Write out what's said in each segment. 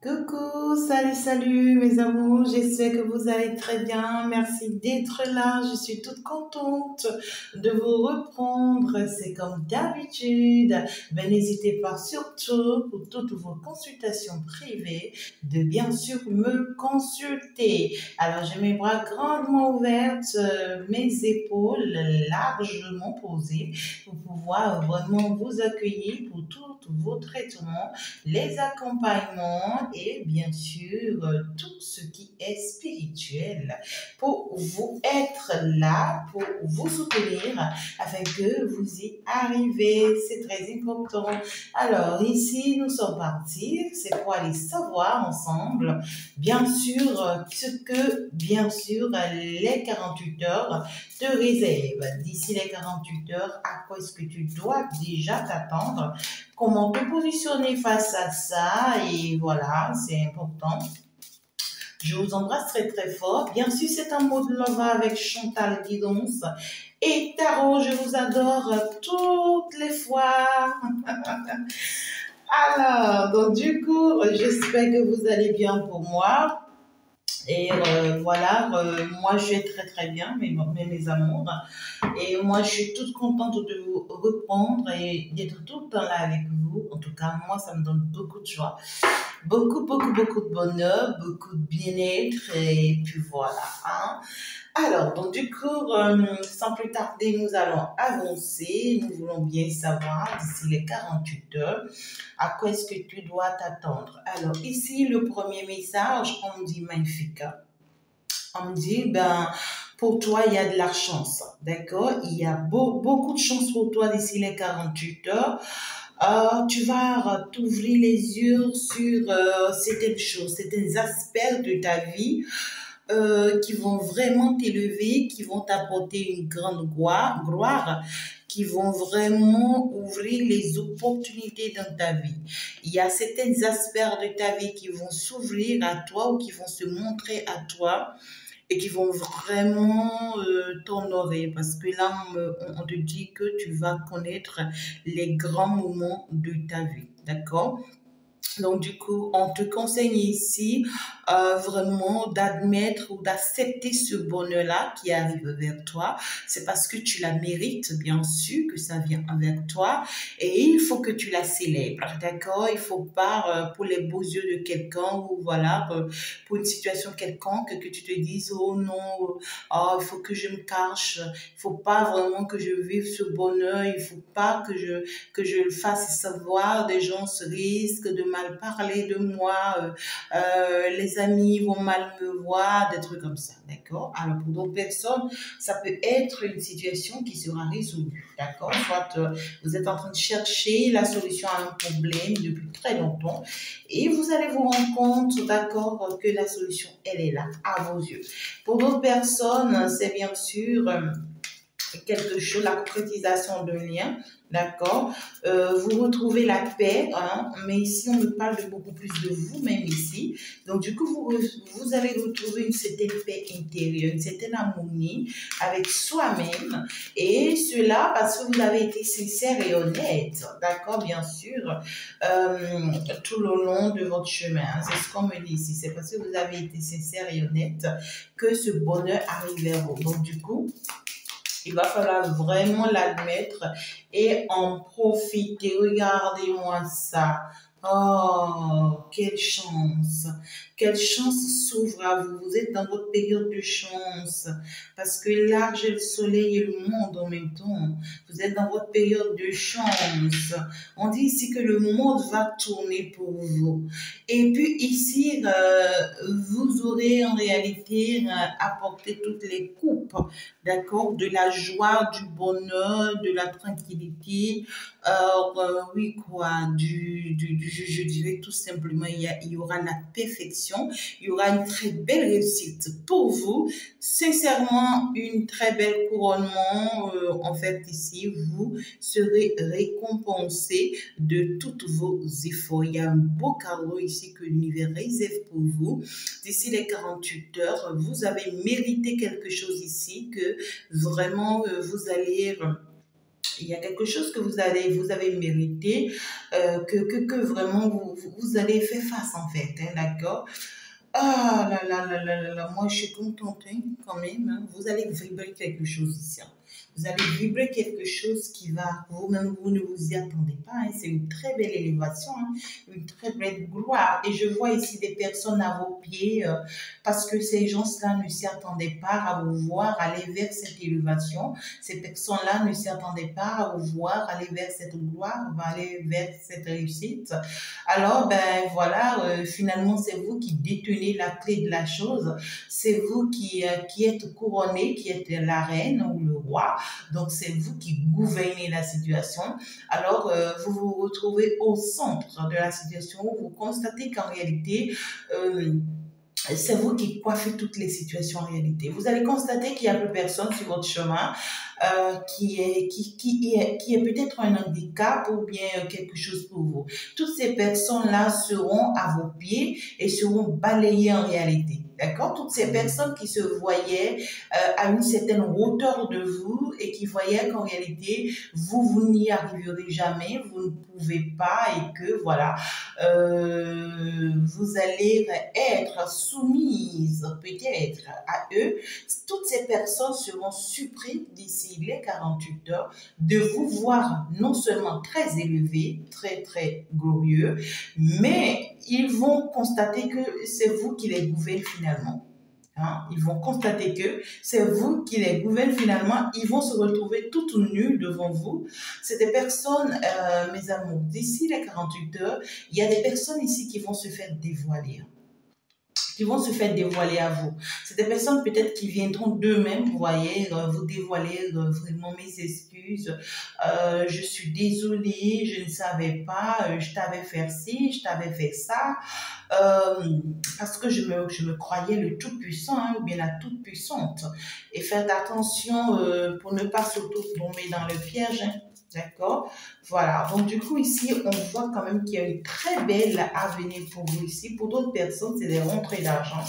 Coucou, salut mes amours, j'espère que vous allez très bien, merci d'être là, je suis toute contente de vous reprendre, c'est comme d'habitude, ben n'hésitez pas surtout pour toutes vos consultations privées de bien sûr me consulter. Alors j'ai mes bras grandement ouverts, mes épaules largement posées pour pouvoir vraiment vous accueillir pour tous vos traitements, les accompagnements et bien sûr tout ce qui est spirituel pour vous être là, pour vous soutenir afin que vous y arrivez. C'est très important. Alors ici, nous sommes partis, c'est pour aller savoir ensemble, bien sûr, ce que, bien sûr, les 48 heures te réservent. D'ici les 48 heures, à quoi est-ce que tu dois déjà t'attendre? Comment te positionner face à ça? Et voilà, c'est important. Je vous embrasse très très fort. Bien sûr, c'est un mot de love avec Chantal Guidons. Et Tarot, je vous adore toutes les fois. Alors, donc du coup, j'espère que vous allez bien pour moi. Et voilà, moi je vais très très bien, mes amours. Et moi je suis toute contente de vous reprendre et d'être tout le temps là avec vous. En tout cas, moi ça me donne beaucoup de joie, beaucoup de bonheur, beaucoup de bien-être. Et puis voilà. Hein. Alors, donc du coup, sans plus tarder, nous allons avancer. Nous voulons bien savoir d'ici les 48 heures à quoi est-ce que tu dois t'attendre. Alors ici, le premier message, on me dit magnifique. On me dit, ben, pour toi, il y a de la chance. D'accord? Il y a beaucoup de chance pour toi d'ici les 48 heures. Tu vas t'ouvrir les yeux sur certaines choses, certains aspects de ta vie qui vont vraiment t'élever, qui vont t'apporter une grande gloire, qui vont vraiment ouvrir les opportunités dans ta vie. Il y a certains aspects de ta vie qui vont s'ouvrir à toi ou qui vont se montrer à toi et qui vont vraiment t'honorer parce que là, on te dit que tu vas connaître les grands moments de ta vie. D'accord? Donc, du coup, on te conseille ici vraiment d'admettre ou d'accepter ce bonheur-là qui arrive vers toi. C'est parce que tu la mérites, bien sûr, que ça vient avec toi. Et il faut que tu la célèbres, d'accord? Il faut pas, pour les beaux yeux de quelqu'un ou voilà, pour une situation quelconque, que tu te dises, oh non, oh, il faut que je me cache. Il faut pas vraiment que je vive ce bonheur. Il faut pas que je le fasse savoir. Des gens se risquent de mal parler de moi, les amis vont mal me voir, des trucs comme ça, d'accord? Alors pour d'autres personnes, ça peut être une situation qui sera résolue, d'accord? Soit vous êtes en train de chercher la solution à un problème depuis très longtemps et vous allez vous rendre compte, d'accord, que la solution, elle est là, à vos yeux. Pour d'autres personnes, c'est bien sûr quelque chose, la concrétisation d'un lien, d'accord? Vous retrouvez la paix, hein, mais ici on me parle de beaucoup plus de vous-même ici. Donc du coup, vous allez retrouver une certaine paix intérieure, une certaine harmonie avec soi-même, et cela parce que vous avez été sincère et honnête, d'accord? Bien sûr, tout le long de votre chemin. Hein, c'est ce qu'on me dit ici. C'est parce que vous avez été sincère et honnête que ce bonheur arrive vers vous. Donc du coup, il va falloir vraiment l'admettre et en profiter. Regardez-moi ça. Oh, quelle chance. Quelle chance s'ouvre à vous. Vous êtes dans votre période de chance. Parce que là, j'ai le soleil et le monde en même temps. Vous êtes dans votre période de chance. On dit ici que le monde va tourner pour vous. Et puis ici, vous aurez en réalité apporté toutes les coupes, d'accord, de la joie, du bonheur, de la tranquillité, oui quoi, je dirais tout simplement, il y aura la perfection, il y aura une très belle réussite pour vous, sincèrement, une très belle couronnement, en fait ici, vous serez récompensé de tous vos efforts. Il y a un beau cadeau ici que l'univers réserve pour vous. D'ici les 48 heures, vous avez mérité quelque chose ici que vraiment vous allez Il y a quelque chose que vous avez mérité, que vraiment vous allez faire face en fait, hein, d'accord? Ah là là là là là là, moi je suis contente hein, quand même, hein. Vous allez vibrer quelque chose ici, hein. Vous allez vibrer quelque chose qui va, vous-même, vous ne vous y attendez pas, hein. C'est une très belle élévation, hein, une très belle gloire. Et je vois ici des personnes à vos pieds, parce que ces gens-là ne s'y attendaient pas à vous voir aller vers cette élévation. Ces personnes-là ne s'y attendaient pas à vous voir aller vers cette gloire, aller vers cette réussite. Alors, ben voilà, finalement, c'est vous qui détenez la clé de la chose. C'est vous qui êtes couronné, qui êtes la reine ou le roi. Donc, c'est vous qui gouvernez la situation. Alors, vous vous retrouvez au centre de la situation. Vous constatez qu'en réalité, c'est vous qui coiffez toutes les situations en réalité. Vous allez constater qu'il n'y a plus personne sur votre chemin qui est peut-être un handicap ou bien quelque chose pour vous. Toutes ces personnes-là seront à vos pieds et seront balayées en réalité. D'accord? Toutes ces personnes qui se voyaient à une certaine hauteur de vous et qui voyaient qu'en réalité, vous n'y arriverez jamais, vous ne pouvez pas et que voilà, vous allez être soumise peut-être à eux. Toutes ces personnes seront surprises d'ici les 48 heures de vous voir non seulement très élevé, très très glorieux, mais ils vont constater que c'est vous qui les gouvernez finalement. Hein, ils vont constater que c'est vous qui les gouvernez finalement. Ils vont se retrouver toutes nues devant vous. C'est des personnes, mes amours, d'ici les 48 heures, il y a des personnes ici qui vont se faire dévoiler, qui vont se faire dévoiler à vous. C'est des personnes peut-être qui viendront d'eux-mêmes, vous voyez, vous dévoiler vraiment mes excuses. Je suis désolée, je ne savais pas, je t'avais fait ci, je t'avais fait ça. Parce que je me croyais le tout-puissant, hein, ou bien la toute-puissante. Et faire attention pour ne pas surtout tomber dans le piège, hein. D'accord? Voilà. Donc, du coup, ici, on voit quand même qu'il y a une très belle avenir pour vous ici. Pour d'autres personnes, c'est des rentrées d'argent.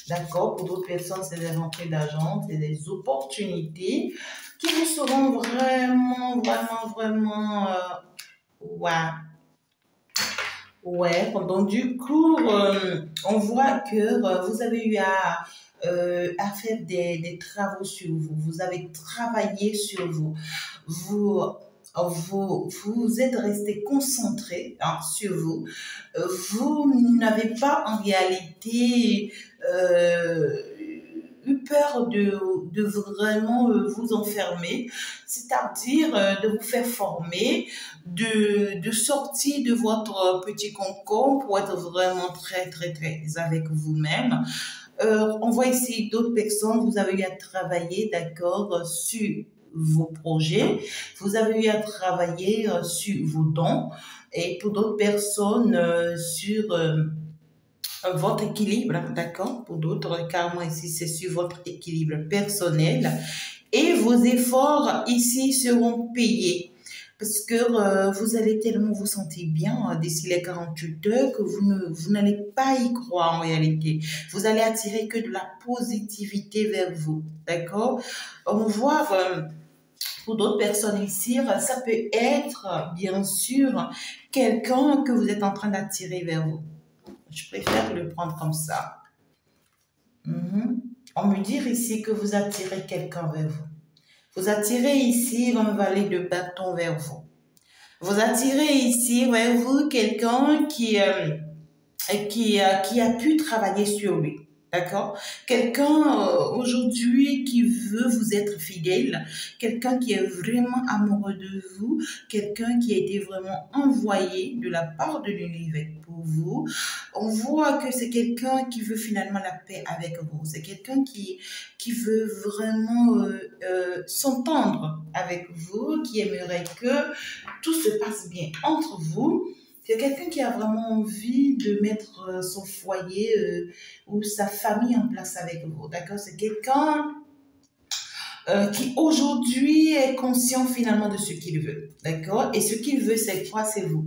D'accord? Pour d'autres personnes, c'est des rentrées d'argent, c'est des opportunités qui vous seront vraiment, vraiment, vraiment, ouais. Ouais. Donc, du coup, on voit que vous avez eu à faire des travaux sur vous. Vous avez travaillé sur vous. Vous, vous êtes resté concentré hein, sur vous. Vous n'avez pas en réalité eu peur de vraiment vous enfermer, c'est-à-dire de vous faire former, de sortir de votre petit cocon pour être vraiment très, très, très avec vous-même. On voit ici d'autres personnes, vous avez eu à travailler, d'accord, sur vos projets, vous avez eu à travailler sur vos dons et pour d'autres personnes sur votre équilibre, d'accord, pour d'autres, car moi ici c'est sur votre équilibre personnel et vos efforts ici seront payés. Parce que vous allez tellement vous sentir bien d'ici les 48 heures que vous n'allez pas y croire en réalité. Vous allez attirer que de la positivité vers vous. D'accord? On voit pour d'autres personnes ici, ça peut être bien sûr quelqu'un que vous êtes en train d'attirer vers vous. Je préfère le prendre comme ça. On me dit ici que vous attirez quelqu'un vers vous. Vous attirez ici un valet de bâton vers vous. Vous attirez ici vers vous quelqu'un qui a pu travailler sur lui. D'accord? Quelqu'un aujourd'hui qui veut vous être fidèle, quelqu'un qui est vraiment amoureux de vous, quelqu'un qui a été vraiment envoyé de la part de l'univers pour vous. On voit que c'est quelqu'un qui veut finalement la paix avec vous. C'est quelqu'un qui veut vraiment s'entendre avec vous, qui aimerait que tout se passe bien entre vous. C'est quelqu'un qui a vraiment envie de mettre son foyer ou sa famille en place avec vous, d'accord? C'est quelqu'un qui aujourd'hui est conscient finalement de ce qu'il veut, d'accord? Et ce qu'il veut, c'est quoi? C'est vous.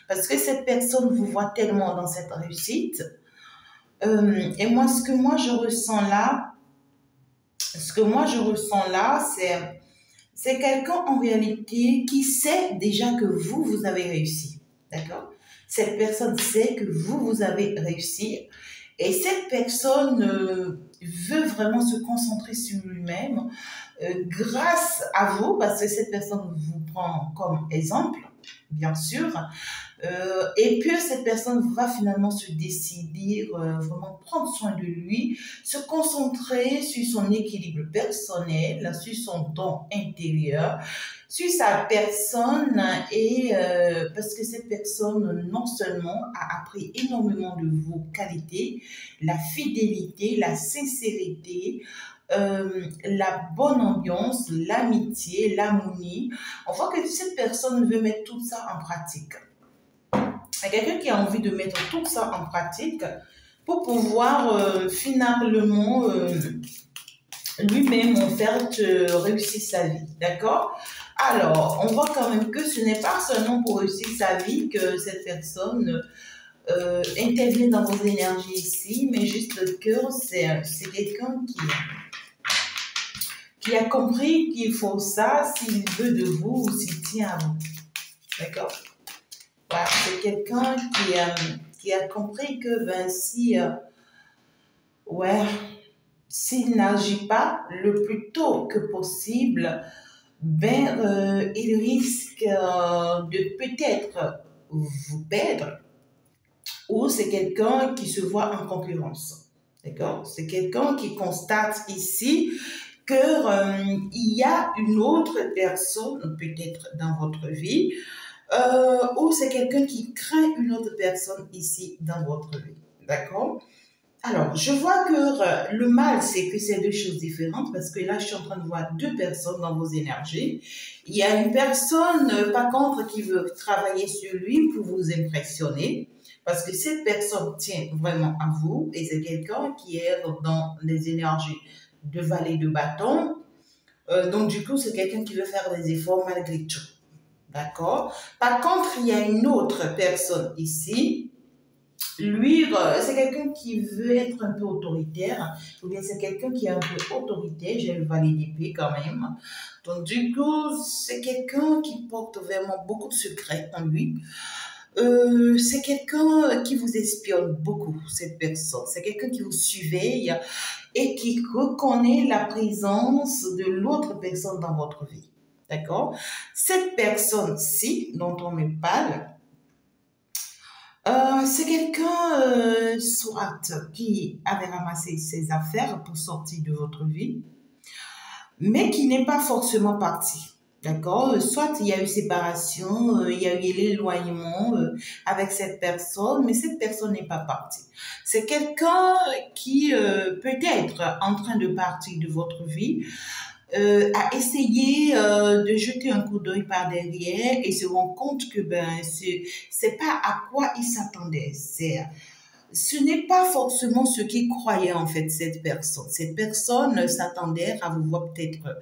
Parce que cette personne vous voit tellement dans cette réussite. Et moi, ce que moi je ressens là, c'est C'est quelqu'un en réalité qui sait déjà que vous avez réussi. D'accord? Cette personne sait que vous avez réussi. Et cette personne veut vraiment se concentrer sur lui-même grâce à vous, parce que cette personne vous prend comme exemple, bien sûr. Et puis cette personne va finalement se décider, vraiment prendre soin de lui, se concentrer sur son équilibre personnel, sur son don intérieur, sur sa personne et parce que cette personne non seulement a appris énormément de vos qualités, la fidélité, la sincérité, la bonne ambiance, l'amitié, l'harmonie. On voit que cette personne veut mettre tout ça en pratique. Il y a quelqu'un qui a envie de mettre tout ça en pratique pour pouvoir finalement lui-même en fait réussir sa vie. D'accord? Alors, on voit quand même que ce n'est pas seulement pour réussir sa vie que cette personne intervient dans vos énergies ici, mais juste le cœur, c'est quelqu'un qui a compris qu'il faut ça s'il veut de vous ou s'il tient à vous. D'accord? Voilà, c'est quelqu'un qui a compris que ben, s'il n'agit pas le plus tôt que possible, ben, il risque de peut-être vous perdre, ou c'est quelqu'un qui se voit en concurrence. D'accord? C'est quelqu'un qui constate ici qu'il y a une autre personne peut-être dans votre vie, ou c'est quelqu'un qui craint une autre personne ici dans votre vie. D'accord? Alors, je vois que le mal, c'est que c'est deux choses différentes parce que là, je suis en train de voir deux personnes dans vos énergies. Il y a une personne, par contre, qui veut travailler sur lui pour vous impressionner parce que cette personne tient vraiment à vous et c'est quelqu'un qui est dans les énergies de valet de bâton. Donc, du coup, c'est quelqu'un qui veut faire des efforts malgré tout. D'accord? Par contre, il y a une autre personne ici. Lui, c'est quelqu'un qui veut être un peu autoritaire, ou bien c'est quelqu'un qui est un peu autoritaire, j'ai le valet d'épée quand même. Donc du coup, c'est quelqu'un qui porte vraiment beaucoup de secrets en lui. C'est quelqu'un qui vous espionne beaucoup, cette personne. C'est quelqu'un qui vous surveille et qui reconnaît la présence de l'autre personne dans votre vie. D'accord? Cette personne-ci, dont on me parle, c'est quelqu'un, soit qui avait ramassé ses affaires pour sortir de votre vie, mais qui n'est pas forcément parti. D'accord? Soit il y a eu séparation, il y a eu l'éloignement avec cette personne, mais cette personne n'est pas partie. C'est quelqu'un qui peut-être en train de partir de votre vie, a essayé de jeter un coup d'œil par derrière et se rend compte que ben c'est pas à quoi il s'attendait. Ce n'est pas forcément ce qu'il croyait en fait cette personne. Cette personne s'attendait à vous voir peut-être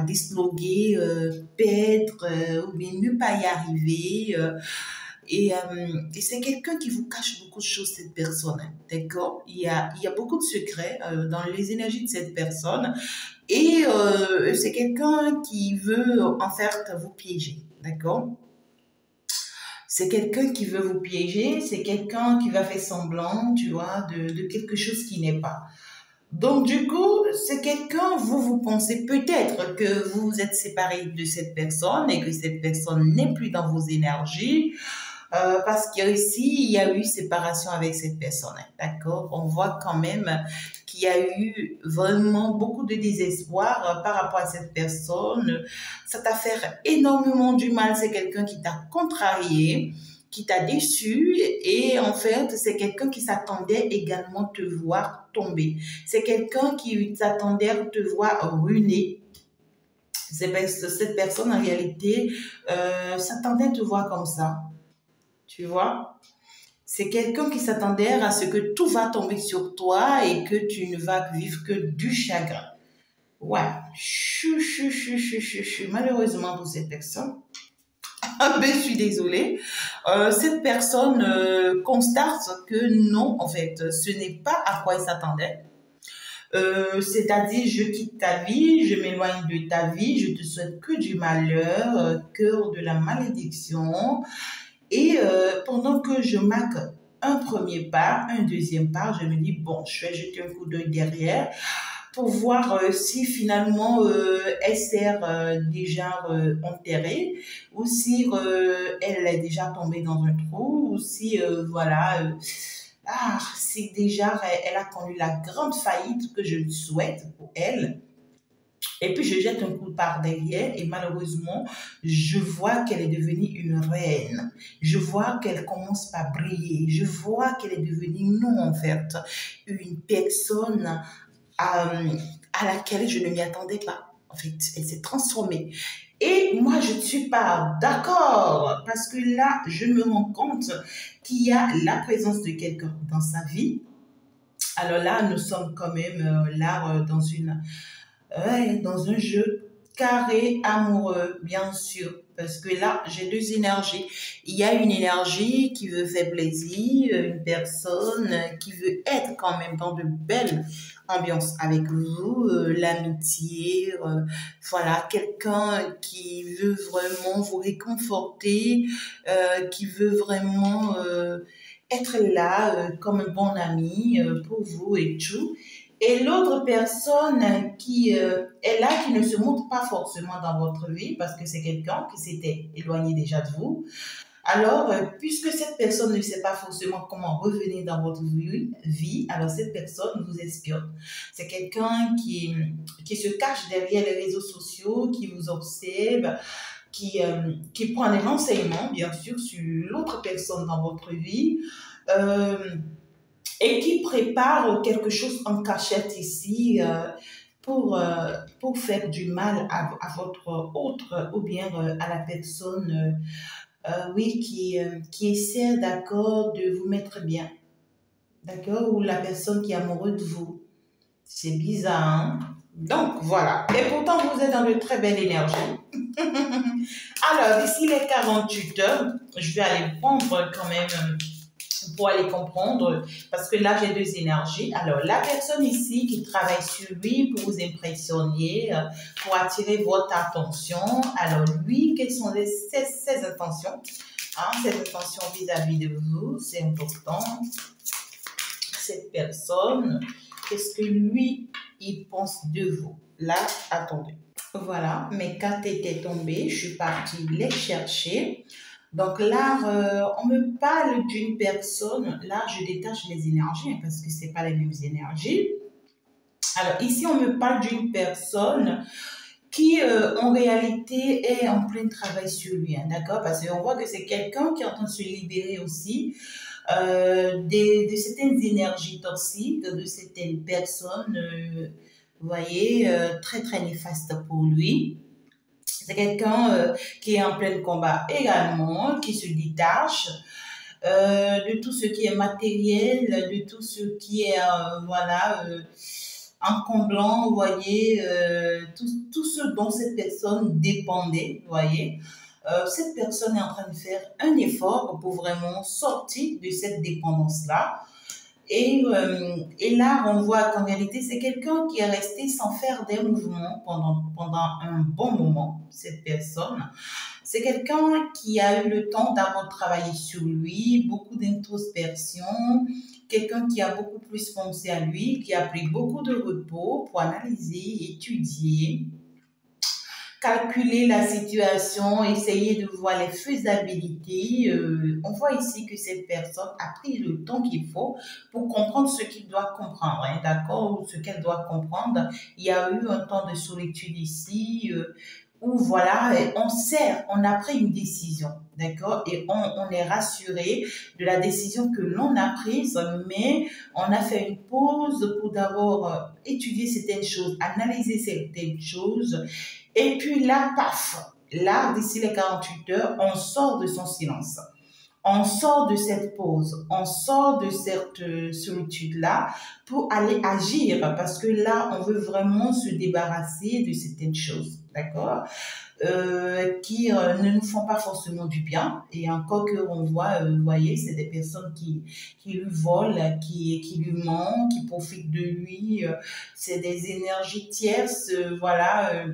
disloguer, perdre ou bien ne pas y arriver. Et c'est quelqu'un qui vous cache beaucoup de choses, cette personne. Hein, d'accord? Il y a beaucoup de secrets dans les énergies de cette personne. Et c'est quelqu'un qui veut en fait vous piéger. D'accord? C'est quelqu'un qui veut vous piéger. C'est quelqu'un qui va faire semblant, tu vois, de quelque chose qui n'est pas. Donc, du coup, c'est quelqu'un, vous pensez peut-être que vous vous êtes séparé de cette personne et que cette personne n'est plus dans vos énergies. Parce qu'ici, il y a eu séparation avec cette personne. D'accord? On voit quand même qu'il y a eu vraiment beaucoup de désespoir par rapport à cette personne. Ça t'a fait énormément du mal. C'est quelqu'un qui t'a contrarié, qui t'a déçu. Et en fait, c'est quelqu'un qui s'attendait également te voir tomber. C'est quelqu'un qui s'attendait à te voir ruiner. Cette personne, en réalité, s'attendait à te voir comme ça. Tu vois, c'est quelqu'un qui s'attendait à ce que tout va tomber sur toi et que tu ne vas vivre que du chagrin. Ouais, malheureusement pour cette personne, ben, je suis désolée, cette personne constate que non, en fait, ce n'est pas à quoi il s'attendait. C'est-à-dire, je quitte ta vie, je m'éloigne de ta vie, je te souhaite que du malheur, que de la malédiction. Et pendant que je marque un premier pas, un deuxième pas, je me dis, bon, je vais jeter un coup d'œil derrière pour voir si finalement elle sert déjà enterrée ou si elle est déjà tombée dans un trou ou si voilà si déjà elle a connu la grande faillite que je lui souhaite pour elle. Et puis je jette un coup par derrière et malheureusement, je vois qu'elle est devenue une reine. Je vois qu'elle commence à briller. Je vois qu'elle est devenue, non en fait, une personne à laquelle je ne m'y attendais pas. En fait, elle s'est transformée. Et moi, je ne suis pas d'accord parce que là, je me rends compte qu'il y a la présence de quelqu'un dans sa vie. Alors là, nous sommes quand même là dans un jeu carré amoureux, bien sûr. Parce que là, j'ai deux énergies. Il y a une énergie qui veut faire plaisir, une personne qui veut être quand même dans de belles ambiances avec vous, l'amitié, voilà, quelqu'un qui veut vraiment vous réconforter, qui veut vraiment être là comme un bon ami pour vous et tout. Et l'autre personne qui est là, qui ne se montre pas forcément dans votre vie, parce que c'est quelqu'un qui s'était éloigné déjà de vous. Alors, puisque cette personne ne sait pas forcément comment revenir dans votre vie, alors cette personne vous espionne. C'est quelqu'un qui se cache derrière les réseaux sociaux, qui vous observe, qui prend des renseignements, bien sûr, sur l'autre personne dans votre vie. Euh, et qui prépare quelque chose en cachette ici pour faire du mal à votre autre ou bien à la personne oui, qui essaie, d'accord, de vous mettre bien, d'accord, ou la personne qui est amoureuse de vous. C'est bizarre, hein? Donc, voilà. Et pourtant, vous êtes dans de très belles énergies. Alors, d'ici les 48 heures, je vais aller prendre quand même pour aller comprendre, parce que là, j'ai deux énergies. Alors, la personne ici qui travaille sur lui pour vous impressionner, pour attirer votre attention. Alors, lui, quelles sont ses intentions? Hein, ses intentions vis-à-vis de vous, c'est important. Cette personne, qu'est-ce que lui, il pense de vous? Là, attendez. Voilà, mes cartes étaient tombées, je suis partie les chercher. Donc là, on me parle d'une personne, là je détache les énergies hein, parce que ce pas les mêmes énergies. Alors ici, on me parle d'une personne qui en réalité est en plein travail sur lui, hein, d'accord? Parce qu'on voit que c'est quelqu'un qui est en train de se libérer aussi de certaines énergies toxiques, de certaines personnes, vous voyez, très très néfastes pour lui. C'est quelqu'un qui est en plein combat également, qui se détache de tout ce qui est matériel, de tout ce qui est, voilà, encomblant, vous voyez, tout ce dont cette personne dépendait, vous voyez. Cette personne est en train de faire un effort pour vraiment sortir de cette dépendance-là. Et là, on voit qu'en réalité, c'est quelqu'un qui est resté sans faire des mouvements pendant un bon moment, cette personne. C'est quelqu'un qui a eu le temps d'avoir travaillé sur lui, beaucoup d'introspection, quelqu'un qui a beaucoup plus pensé à lui, qui a pris beaucoup de repos pour analyser, étudier, calculer la situation, essayer de voir les faisabilités. On voit ici que cette personne a pris le temps qu'il faut pour comprendre ce qu'il doit comprendre, hein, d'accord, ou ce qu'elle doit comprendre. Il y a eu un temps de solitude ici où voilà, on a pris une décision, d'accord, et on est rassuré de la décision que l'on a prise, mais on a fait une pause pour d'abord étudier certaines choses, analyser certaines choses. Et puis là, paf, là, d'ici les 48 heures, on sort de son silence. On sort de cette pause, on sort de cette solitude-là pour aller agir parce que là, on veut vraiment se débarrasser de certaines choses, d'accord, qui ne nous font pas forcément du bien. Et encore que on voit, vous voyez, c'est des personnes qui lui volent, qui lui mentent, qui profitent de lui. C'est des énergies tierces, voilà.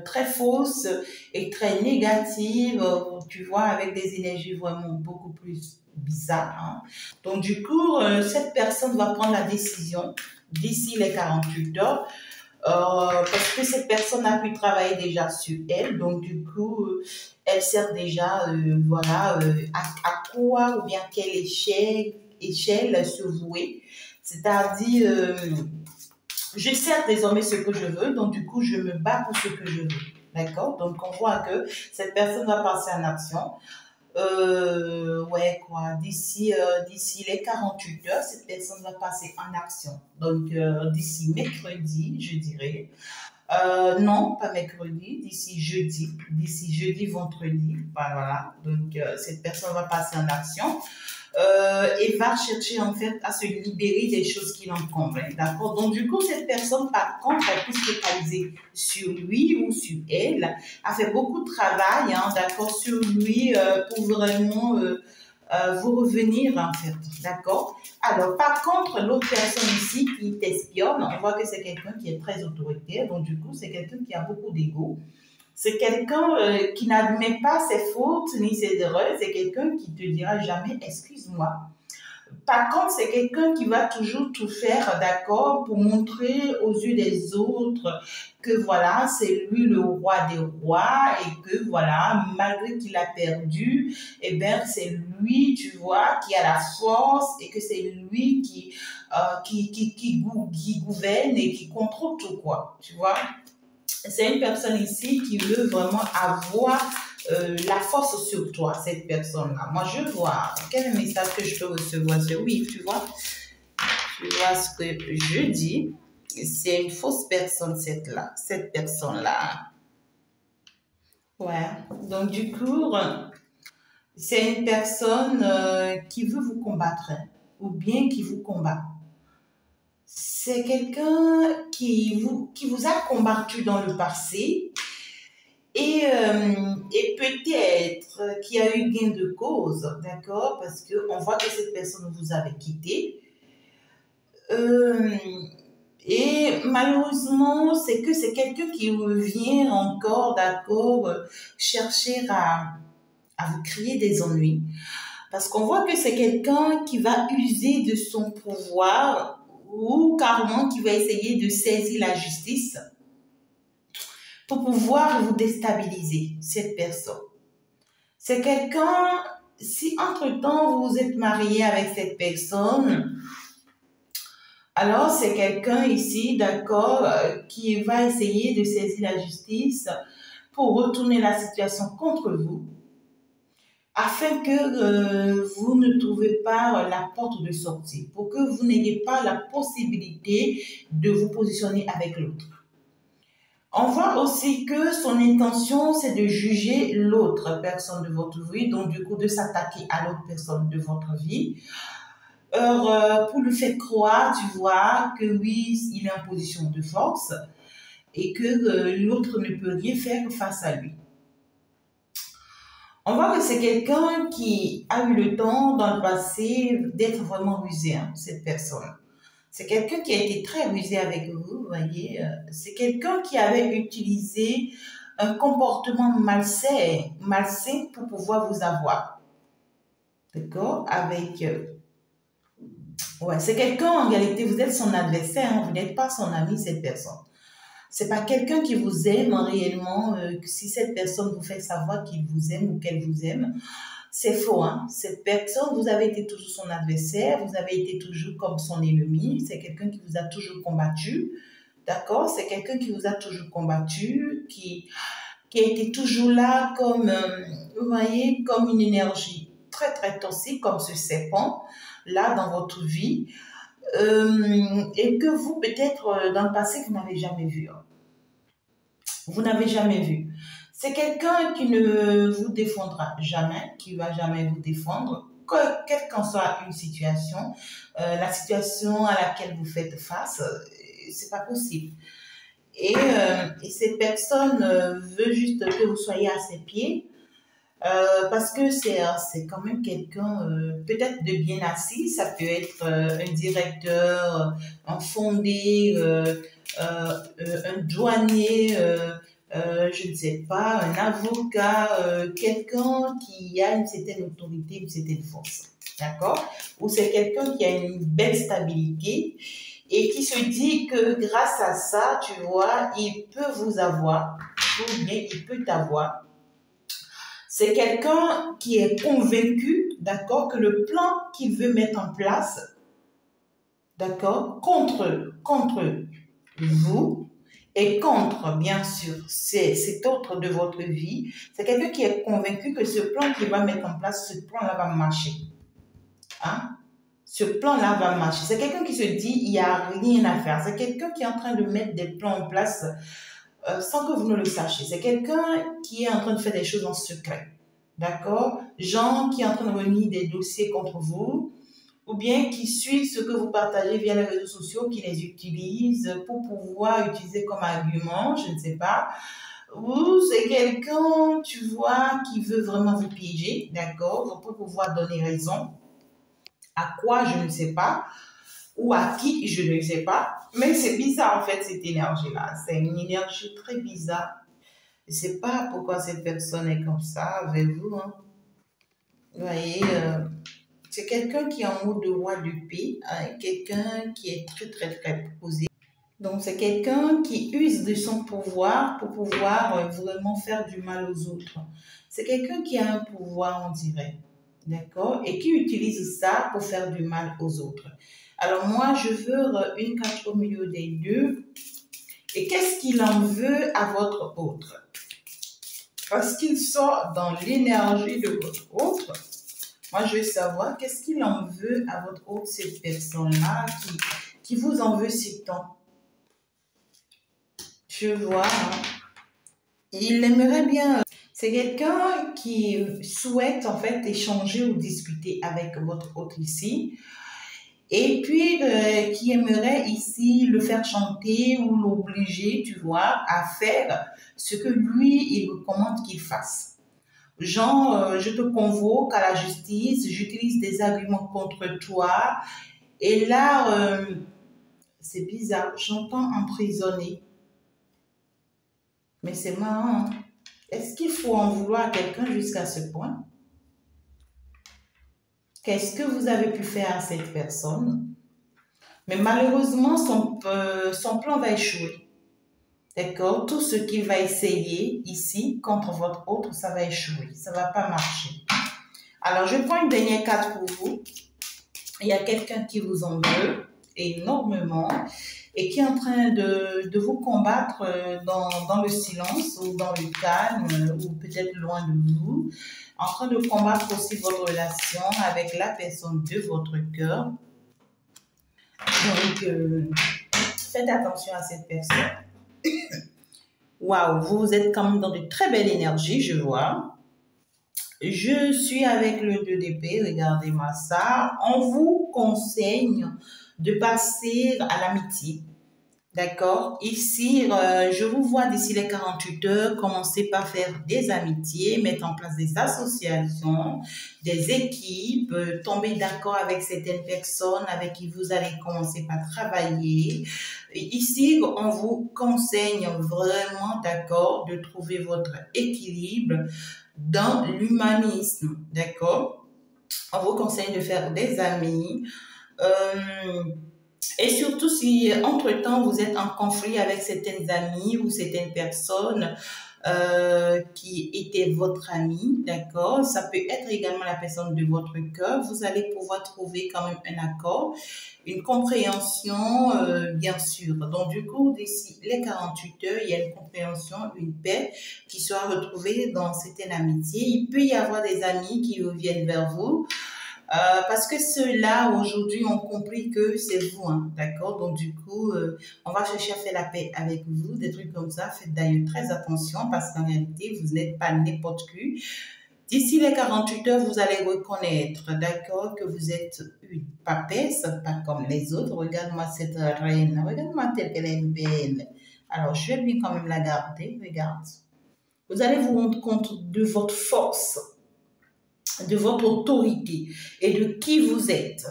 Très fausses et très négatives, tu vois, avec des énergies vraiment beaucoup plus bizarres. Hein. Donc, du coup, cette personne va prendre la décision d'ici les 48 heures parce que cette personne a pu travailler déjà sur elle. Donc, du coup, elle sert déjà, voilà, à quoi ou bien quelle échelle se vouer. C'est-à-dire, je sais désormais ce que je veux, donc du coup, je me bats pour ce que je veux. D'accord. Donc, on voit que cette personne va passer en action. Ouais, quoi. D'ici les 48 heures, cette personne va passer en action. Donc, d'ici mercredi, je dirais. Non, pas mercredi, d'ici jeudi, vendredi. Voilà. Donc, cette personne va passer en action. Et va chercher en fait à se libérer des choses qui l'encombrent. D'accord. Donc du coup, cette personne, par contre, a pu se focaliser sur lui ou sur elle, a fait beaucoup de travail, hein, d'accord, sur lui pour vraiment vous revenir en fait. D'accord. Alors, par contre, l'autre personne ici qui t'espionne, on voit que c'est quelqu'un qui est très autoritaire. Donc du coup, c'est quelqu'un qui a beaucoup d'ego. C'est quelqu'un qui n'admet pas ses fautes ni ses erreurs. C'est quelqu'un qui te dira jamais excuse-moi. Par contre, c'est quelqu'un qui va toujours tout faire, d'accord, pour montrer aux yeux des autres que voilà, c'est lui le roi des rois et que voilà, malgré qu'il a perdu, eh bien, c'est lui, tu vois, qui a la force et que c'est lui qui gouverne et qui contrôle tout, quoi, tu vois. C'est une personne ici qui veut vraiment avoir la force sur toi, cette personne-là. Moi, je vois quel message que je peux recevoir. Oui, tu vois ce que je dis. C'est une fausse personne, cette personne-là. Ouais. Donc, du coup, c'est une personne qui veut vous combattre ou bien qui vous combat. C'est quelqu'un qui vous a combattu dans le passé et peut-être qu'il y a eu gain de cause, d'accord, parce qu'on voit que cette personne vous avait quitté. Euh, et malheureusement, c'est que c'est quelqu'un qui revient encore, d'accord, chercher à vous créer des ennuis. Parce qu'on voit que c'est quelqu'un qui va user de son pouvoir ou carrément qui va essayer de saisir la justice pour pouvoir vous déstabiliser, cette personne. C'est quelqu'un, si entre-temps vous vous êtes marié avec cette personne, alors c'est quelqu'un ici, d'accord, qui va essayer de saisir la justice pour retourner la situation contre vous, afin que vous ne trouviez pas la porte de sortie, pour que vous n'ayez pas la possibilité de vous positionner avec l'autre. On voit aussi que son intention, c'est de juger l'autre personne de votre vie, donc du coup de s'attaquer à l'autre personne de votre vie, pour lui faire croire, tu vois, que oui, il est en position de force et que l'autre ne peut rien faire face à lui. On voit que c'est quelqu'un qui a eu le temps dans le passé d'être vraiment rusé, hein, cette personne. C'est quelqu'un qui a été très rusé avec vous, vous voyez. C'est quelqu'un qui avait utilisé un comportement malsain pour pouvoir vous avoir. D'accord. Ouais, c'est quelqu'un, en réalité, vous êtes son adversaire, hein, vous n'êtes pas son ami, cette personne. C'est pas quelqu'un qui vous aime réellement. Si cette personne vous fait savoir qu'il vous aime ou qu'elle vous aime, c'est faux. Hein? Cette personne, vous avez été toujours son adversaire, vous avez été toujours comme son ennemi. C'est quelqu'un qui vous a toujours combattu. D'accord? C'est quelqu'un qui vous a toujours combattu, qui a été toujours là comme, vous voyez, comme une énergie très, très toxique, comme ce serpent, là, dans votre vie. Et que vous, peut-être, dans le passé, vous n'avez jamais vu. Hein. Vous n'avez jamais vu. C'est quelqu'un qui ne vous défendra jamais, qui va jamais vous défendre, quelle qu'en soit une situation, la situation à laquelle vous faites face, c'est pas possible. Et cette personne veut juste que vous soyez à ses pieds parce que c'est quand même quelqu'un peut-être de bien assis. Ça peut être un directeur, un fondé, un douanier, je ne sais pas, un avocat, quelqu'un qui a une certaine autorité, une certaine force. D'accord? Ou c'est quelqu'un qui a une belle stabilité et qui se dit que grâce à ça, tu vois, il peut vous avoir, ou bien il peut t'avoir. C'est quelqu'un qui est convaincu, d'accord, que le plan qu'il veut mettre en place, d'accord, contre vous et contre, bien sûr, cet autre de votre vie, c'est quelqu'un qui est convaincu que ce plan qu'il va mettre en place, ce plan-là va marcher. Hein? Ce plan-là va marcher. C'est quelqu'un qui se dit, il n'y a rien à faire. C'est quelqu'un qui est en train de mettre des plans en place sans que vous ne le sachiez. C'est quelqu'un qui est en train de faire des choses en secret. D'accord? Gens qui est en train de remettre des dossiers contre vous, ou bien qui suivent ce que vous partagez via les réseaux sociaux, qui les utilisent pour pouvoir utiliser comme argument, je ne sais pas. Ou c'est quelqu'un, tu vois, qui veut vraiment vous piéger, d'accord? Pour pouvoir donner raison. À quoi, je ne sais pas. Ou à qui, je ne sais pas. Mais c'est bizarre, en fait, cette énergie-là. C'est une énergie très bizarre. Je ne sais pas pourquoi cette personne est comme ça avec vous. Hein. Vous voyez, c'est quelqu'un qui est en mode de roi de paix, hein, quelqu'un qui est très, très, très posé. Donc, c'est quelqu'un qui use de son pouvoir pour pouvoir vraiment faire du mal aux autres. C'est quelqu'un qui a un pouvoir, on dirait, d'accord, et qui utilise ça pour faire du mal aux autres. Alors, moi, je veux une carte au milieu des deux. Et qu'est-ce qu'il en veut à votre autre? Parce qu'il sort dans l'énergie de votre autre. Moi, je veux savoir qu'est-ce qu'il en veut à votre autre, cette personne-là qui vous en veut si tant. Je vois, hein. Il aimerait bien. C'est quelqu'un qui souhaite en fait échanger ou discuter avec votre autre ici. Et puis, qui aimerait ici le faire chanter ou l'obliger, tu vois, à faire ce que lui, il recommande qu'il fasse. Genre, je te convoque à la justice, j'utilise des arguments contre toi. Et là, c'est bizarre, j'entends emprisonner. Mais c'est marrant. Hein? Est-ce qu'il faut en vouloir à quelqu'un jusqu'à ce point? Qu'est-ce que vous avez pu faire à cette personne? Mais malheureusement, son plan va échouer. D'accord? Tout ce qu'il va essayer ici contre votre autre, ça va échouer. Ça ne va pas marcher. Alors, je prends une dernière carte pour vous. Il y a quelqu'un qui vous en veut énormément et qui est en train de vous combattre dans le silence ou dans le calme ou peut-être loin de vous, en train de combattre aussi votre relation avec la personne de votre cœur. Donc, faites attention à cette personne. Waouh, vous êtes quand même dans de très belles énergies, je vois. Je suis avec le 2 d'épée, regardez-moi ça. On vous conseille de passer à l'amitié. D'accord? Ici, je vous vois d'ici les 48 heures, commencer par faire des amitiés, mettre en place des associations, des équipes, tomber d'accord avec certaines personnes avec qui vous allez commencer par travailler. Et ici, on vous conseille vraiment, d'accord, de trouver votre équilibre dans l'humanisme. D'accord? On vous conseille de faire des amis. Et surtout si entre-temps vous êtes en conflit avec certaines amies ou certaines personnes qui étaient votre ami, d'accord? Ça peut être également la personne de votre cœur. Vous allez pouvoir trouver quand même un accord, une compréhension, bien sûr. Donc du coup, d'ici les 48 heures, il y a une compréhension, une paix qui soit retrouvée dans certaines amitiés. Il peut y avoir des amis qui reviennent vers vous. Parce que ceux-là, aujourd'hui, ont compris que c'est vous, hein, d'accord? Donc, du coup, on va chercher à faire la paix avec vous, des trucs comme ça. Faites d'ailleurs très attention parce qu'en réalité, vous n'êtes pas n'importe qui. D'ici les 48 heures, vous allez reconnaître, d'accord, que vous êtes une papesse, pas comme les autres. Regarde-moi cette reine, regarde-moi telle qu'elle est belle. Alors, je vais bien quand même la garder, regarde. Vous allez vous rendre compte de votre force, de votre autorité et de qui vous êtes.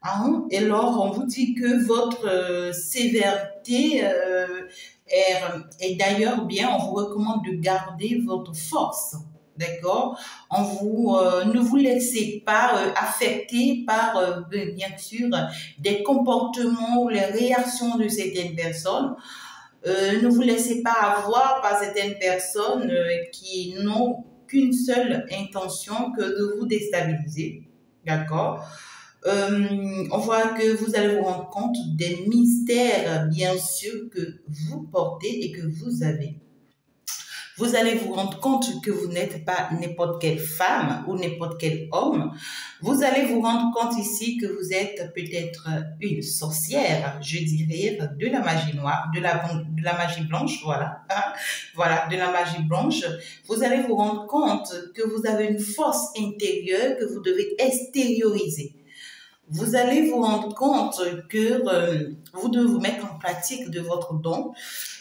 Hein? Et alors, on vous dit que votre sévérité est d'ailleurs bien. On vous recommande de garder votre force. D'accord? Ne vous laissez pas affecter par, bien sûr, des comportements ou les réactions de certaines personnes. Ne vous laissez pas avoir par certaines personnes qui n'ont qu'une seule intention que de vous déstabiliser. D'accord? On voit que vous allez vous rendre compte des mystères, bien sûr, que vous portez et que vous avez. Vous allez vous rendre compte que vous n'êtes pas n'importe quelle femme ou n'importe quel homme. Vous allez vous rendre compte ici que vous êtes peut-être une sorcière, je dirais, de la magie noire, de la magie blanche, voilà. Voilà, de la magie blanche. Vous allez vous rendre compte que vous avez une force intérieure que vous devez extérioriser. Vous allez vous rendre compte que vous devez vous mettre en pratique de votre don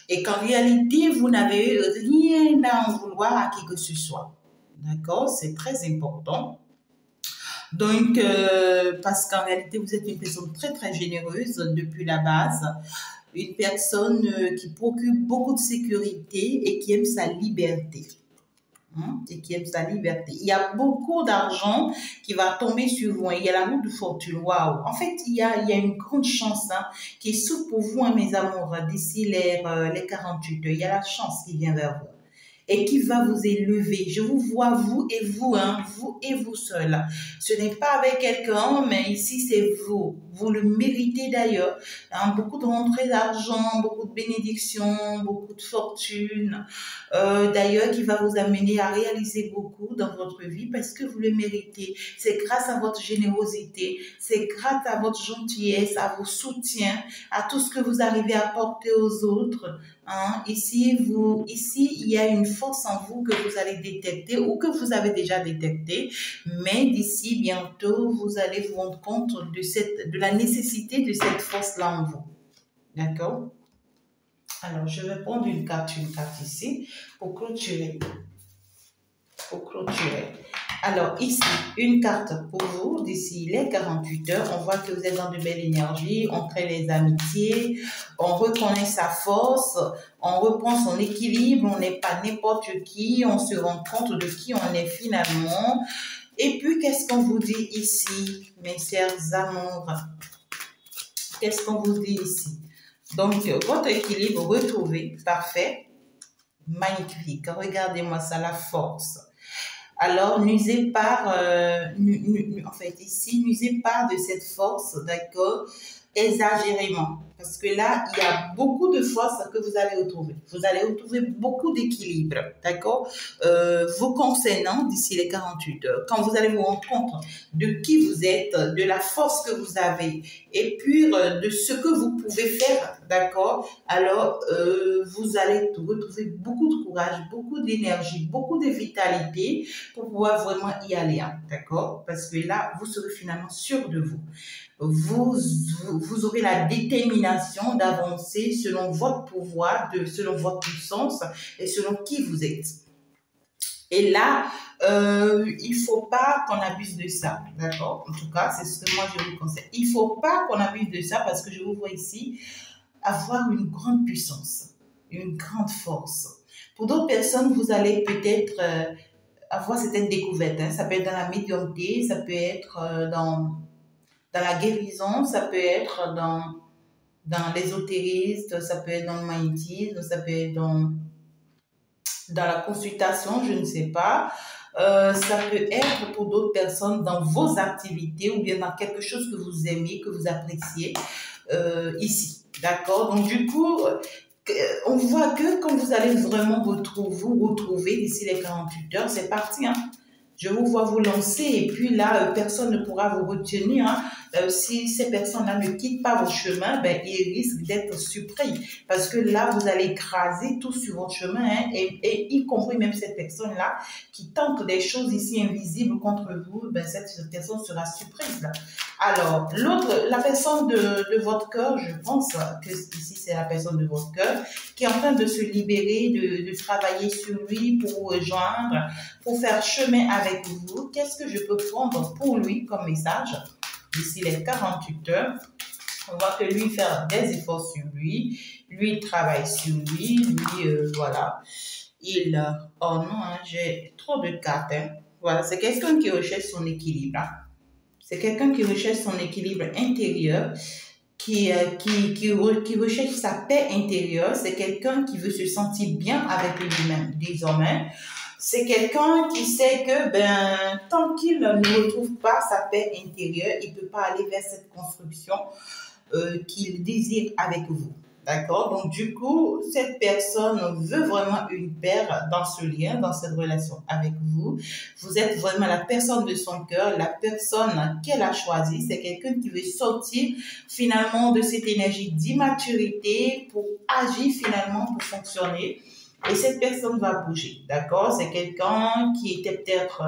et qu'en réalité, vous n'avez rien à en vouloir à qui que ce soit. D'accord? C'est très important. Donc, parce qu'en réalité, vous êtes une personne très, très généreuse depuis la base. Une personne qui procure beaucoup de sécurité et qui aime sa liberté. Et qui aime sa liberté. Il y a beaucoup d'argent qui va tomber sur vous. Il y a la roue de fortune. Waouh! En fait, il y a une grande chance qui s'ouvre pour vous, mes amours, d'ici les 48 heures. Il y a la chance qui vient vers vous et qui va vous élever. Je vous vois, vous et vous seul. Ce n'est pas avec quelqu'un, mais ici, c'est vous. Vous le méritez d'ailleurs. Beaucoup de rentrées d'argent, beaucoup de bénédictions, beaucoup de fortune. D'ailleurs, qui va vous amener à réaliser beaucoup dans votre vie parce que vous le méritez. C'est grâce à votre générosité, c'est grâce à votre gentillesse, à vos soutiens, à tout ce que vous arrivez à apporter aux autres. Ici, il y a une force en vous que vous allez détecter ou que vous avez déjà détecté, mais d'ici bientôt, vous allez vous rendre compte de la nécessité de cette force-là en vous. D'accord? Alors, je vais prendre une carte ici pour clôturer. Alors, ici, une carte pour vous d'ici les 48 heures. On voit que vous êtes dans de belles énergies, on crée les amitiés, on reconnaît sa force, on reprend son équilibre, on n'est pas n'importe qui, on se rend compte de qui on est finalement. Et puis, qu'est-ce qu'on vous dit ici, mes chers amours? Qu'est-ce qu'on vous dit ici? Donc, votre équilibre retrouvé, parfait, magnifique. Regardez-moi ça, la force. Alors, n'usez pas, en fait, ici, n'usez pas de cette force, d'accord, exagérément. Parce que là, il y a beaucoup de force que vous allez retrouver. Vous allez retrouver beaucoup d'équilibre, d'accord, vous concernant d'ici les 48 heures. Quand vous allez vous rendre compte de qui vous êtes, de la force que vous avez, et puis de ce que vous pouvez faire, d'accord, alors vous allez retrouver beaucoup de courage, beaucoup d'énergie, beaucoup de vitalité pour pouvoir vraiment y aller, d'accord, parce que là, vous serez finalement sûr de vous. Vous aurez la détermination d'avancer selon votre pouvoir, selon votre puissance et selon qui vous êtes. Et là, il ne faut pas qu'on abuse de ça, d'accord? En tout cas, c'est ce que moi je vous conseille. Il ne faut pas qu'on abuse de ça parce que je vous vois ici avoir une grande puissance, une grande force. Pour d'autres personnes, vous allez peut-être avoir certaines découvertes. Ça peut être dans la médiumnité, ça peut être dans la guérison, ça peut être dans l'ésotérisme, ça peut être dans le magnétisme, ça peut être dans la consultation, je ne sais pas. Ça peut être pour d'autres personnes dans vos activités ou bien dans quelque chose que vous aimez, que vous appréciez ici. D'accord? Donc, du coup, on voit que quand vous allez vraiment vous retrouver d'ici les 48 heures, c'est parti. Je vous vois vous lancer et puis là, personne ne pourra vous retenir, hein. Si ces personnes-là ne quittent pas vos chemins, ben, ils risquent d'être surpris parce que là, vous allez écraser tout sur votre chemin, hein, et y compris même cette personne-là qui tente des choses ici invisibles contre vous, ben, cette personne sera surprise là. Alors, l'autre, la personne de votre cœur, je pense que ici c'est la personne de votre cœur qui est en train de se libérer, de travailler sur lui pour vous rejoindre, pour faire chemin avec vous. Qu'est-ce que je peux prendre pour lui comme message d'ici les 48 heures? On voit que lui faire des efforts sur lui, lui travaille sur lui, lui, voilà. Oh non, hein, j'ai trop de cartes, hein. Voilà, c'est quelqu'un qui recherche son équilibre, hein. C'est quelqu'un qui recherche son équilibre intérieur, qui recherche sa paix intérieure. C'est quelqu'un qui veut se sentir bien avec lui-même désormais. C'est quelqu'un qui sait que tant qu'il ne retrouve pas sa paix intérieure, il ne peut pas aller vers cette construction qu'il désire avec vous. D'accord? Donc, du coup, cette personne veut vraiment une paire dans ce lien, dans cette relation avec vous. Vous êtes vraiment la personne de son cœur, la personne qu'elle a choisie. C'est quelqu'un qui veut sortir finalement de cette énergie d'immaturité pour agir finalement, pour fonctionner. Et cette personne va bouger. D'accord? C'est quelqu'un qui était peut-être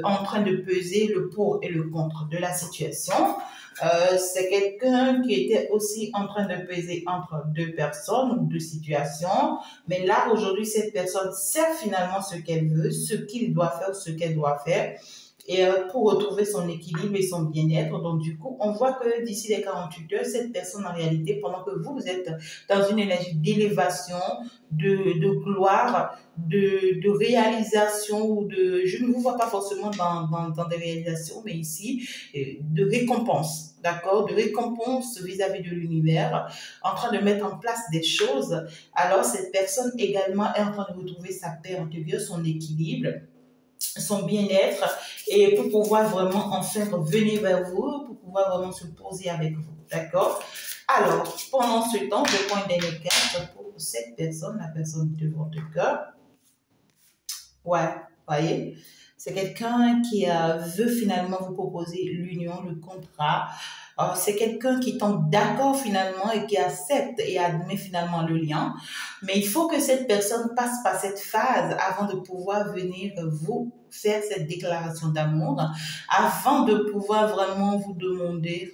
en train de peser le pour et le contre de la situation. C'est quelqu'un qui était aussi en train de peser entre deux personnes ou deux situations. Mais là, aujourd'hui, cette personne sait finalement ce qu'elle veut, ce qu'il doit faire, ce qu'elle doit faire. Et pour retrouver son équilibre et son bien-être. Donc, du coup, on voit que d'ici les 48 heures, cette personne, en réalité, pendant que vous êtes dans une énergie d'élévation, de gloire, de réalisation, ou je ne vous vois pas forcément dans des réalisations, mais ici, de récompense, d'accord, de récompense vis-à-vis de l'univers, en train de mettre en place des choses. Alors, cette personne également est en train de retrouver sa paix intérieure, son équilibre, son bien-être, et pour pouvoir vraiment enfin venir vers vous, pour pouvoir vraiment se poser avec vous, d'accord? Alors, pendant ce temps, je prends une dernière carte pour cette personne, la personne de votre cœur. Ouais, voyez, c'est quelqu'un qui veut finalement vous proposer l'union, le contrat. C'est quelqu'un qui tombe d'accord finalement et qui accepte et admet finalement le lien. Mais il faut que cette personne passe par cette phase avant de pouvoir venir vous faire cette déclaration d'amour, avant de pouvoir vraiment vous demander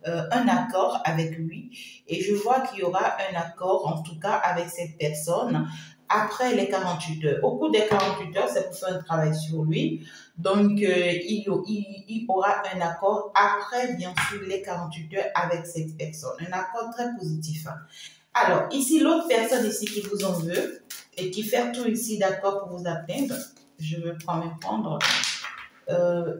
un accord avec lui. Et je vois qu'il y aura un accord, en tout cas avec cette personne, après les 48 heures. Au cours des 48 heures, c'est pour faire un travail sur lui. Donc, il aura un accord après, bien sûr, les 48 heures avec cette personne. Un accord très positif. Alors, ici, l'autre personne ici qui vous en veut et qui fait tout ici d'accord pour vous atteindre, je vais prendre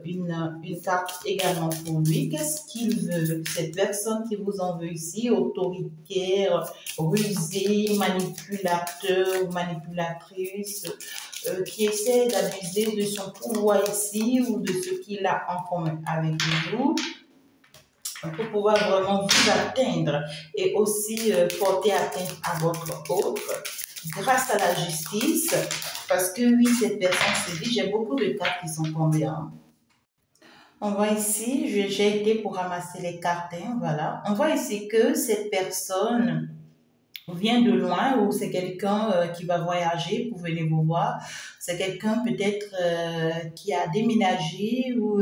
une carte également pour lui. Qu'est-ce qu'il veut? Cette personne qui vous en veut ici, autoritaire, rusé, manipulateur, manipulatrice, qui essaie d'abuser de son pouvoir ici ou de ce qu'il a en commun avec vous, pour pouvoir vraiment vous atteindre et aussi porter atteinte à votre autre grâce à la justice. Parce que oui, cette personne se dit, j'ai beaucoup de cartes qui sont tombées. Hein. On voit ici, j'ai été pour ramasser les cartes, hein, voilà. On voit ici que cette personne vient de loin ou c'est quelqu'un qui va voyager pour venir vous voir. C'est quelqu'un peut-être qui a déménagé ou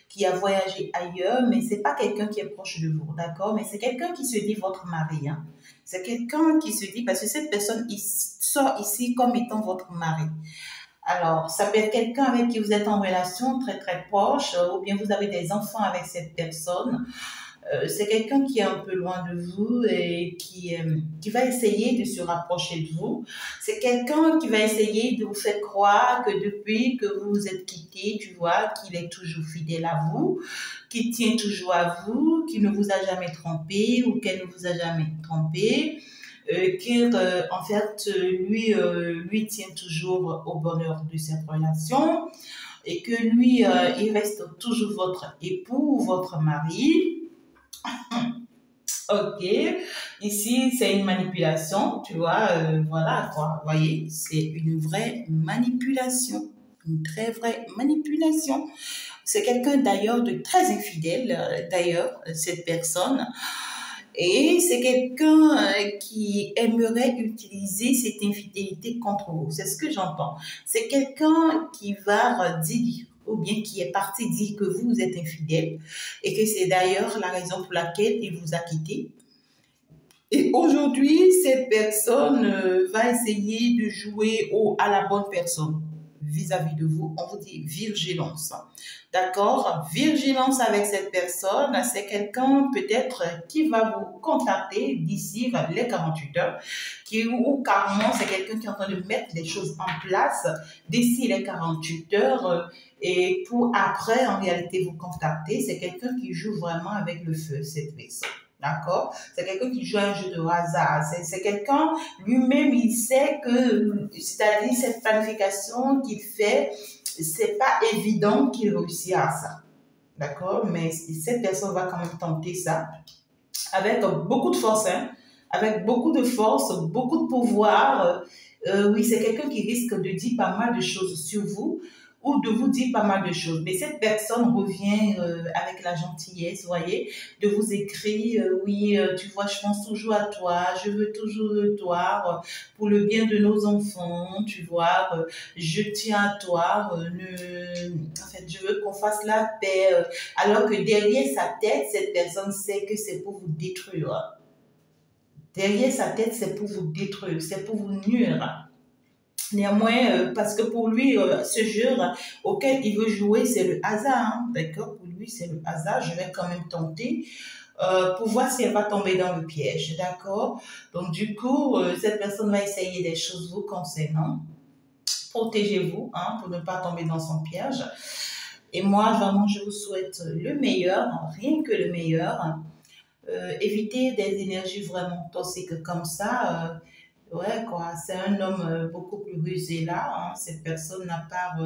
qui a voyagé ailleurs, mais c'est pas quelqu'un qui est proche de vous, d'accord? Mais c'est quelqu'un qui se dit votre mari, hein. C'est quelqu'un qui se dit, parce que cette personne il sort ici comme étant votre mari. Alors, ça peut être quelqu'un avec qui vous êtes en relation très très proche, ou bien vous avez des enfants avec cette personne. C'est quelqu'un qui est un peu loin de vous et qui va essayer de se rapprocher de vous. C'est quelqu'un qui va essayer de vous faire croire que depuis que vous vous êtes quittés, tu vois, qu'il est toujours fidèle à vous, qu'il tient toujours à vous, qu'il ne vous a jamais trompé ou qu'elle ne vous a jamais trompé. En fait, lui tient toujours au bonheur de cette relation et que lui, il reste toujours votre époux ou votre mari. Ok, ici c'est une manipulation, tu vois, voilà quoi, vous voyez, c'est une vraie manipulation, une très vraie manipulation. C'est quelqu'un d'ailleurs de très infidèle, d'ailleurs, cette personne. Et c'est quelqu'un qui aimerait utiliser cette infidélité contre vous. C'est ce que j'entends. C'est quelqu'un qui va dire ou bien qui est parti dire que vous êtes infidèle et que c'est d'ailleurs la raison pour laquelle il vous a quitté. Et aujourd'hui, cette personne va essayer de jouer à la bonne personne vis-à-vis de vous. On vous dit vigilance. D'accord? Vigilance avec cette personne. C'est quelqu'un peut-être qui va vous contacter d'ici les 48 heures. Ou carrément, c'est quelqu'un qui est en train de mettre les choses en place d'ici les 48 heures. Et pour après, en réalité, vous contacter. C'est quelqu'un qui joue vraiment avec le feu, cette personne. D'accord? C'est quelqu'un qui joue un jeu de hasard. C'est quelqu'un, lui-même, il sait que, c'est-à-dire cette planification qu'il fait, c'est pas évident qu'il réussisse à ça. D'accord? Mais cette personne va quand même tenter ça avec beaucoup de force, hein? Avec beaucoup de force, beaucoup de pouvoir. Oui, c'est quelqu'un qui risque de dire pas mal de choses sur vous ou de vous dire pas mal de choses. Mais cette personne revient avec la gentillesse, vous voyez, de vous écrire, oui, tu vois, je pense toujours à toi, je veux toujours de toi, pour le bien de nos enfants, tu vois, je tiens à toi, en fait, je veux qu'on fasse la paix, alors que derrière sa tête, cette personne sait que c'est pour vous détruire. Derrière sa tête, c'est pour vous détruire, c'est pour vous nuire. Néanmoins, parce que pour lui, ce jeu auquel il veut jouer, c'est le hasard. Hein, d'accord? Pour lui, c'est le hasard. Je vais quand même tenter pour voir si elle va tomber dans le piège. D'accord? Donc, du coup, cette personne va essayer des choses vous concernant. Protégez-vous hein, pour ne pas tomber dans son piège. Et moi, vraiment, je vous souhaite le meilleur, rien que le meilleur. Évitez des énergies vraiment toxiques comme ça. Ouais, quoi. C'est un homme beaucoup plus rusé là. Hein. Cette personne n'a pas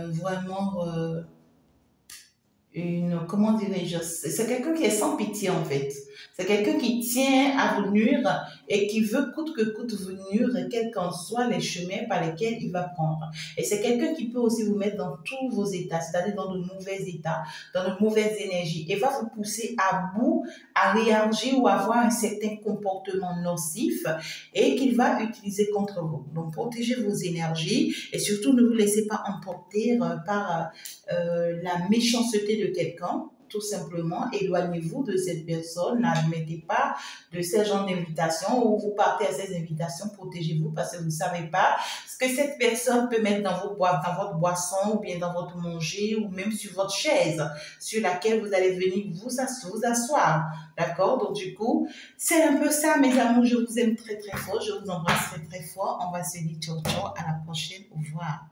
vraiment comment dirais-je, c'est quelqu'un qui est sans pitié en fait. C'est quelqu'un qui tient à vous nuire et qui veut coûte que coûte vous nuire, quels qu'en soient les chemins par lesquels il va prendre. Et c'est quelqu'un qui peut aussi vous mettre dans tous vos états, c'est-à-dire dans de mauvais états, dans de mauvaises énergies, et va vous pousser à bout, à réagir ou à avoir un certain comportement nocif et qu'il va utiliser contre vous. Donc protégez vos énergies et surtout ne vous laissez pas emporter par la méchanceté de quelqu'un, tout simplement, éloignez-vous de cette personne, n'admettez pas de ce genre d'invitation ou vous partez à ces invitations, protégez-vous parce que vous ne savez pas ce que cette personne peut mettre dans votre boisson ou bien dans votre manger ou même sur votre chaise sur laquelle vous allez venir vous asseoir. D'accord? Donc du coup, c'est un peu ça, mes amours, je vous aime très très fort, je vous embrasse très très fort, on va se dire ciao ciao, à la prochaine, au revoir.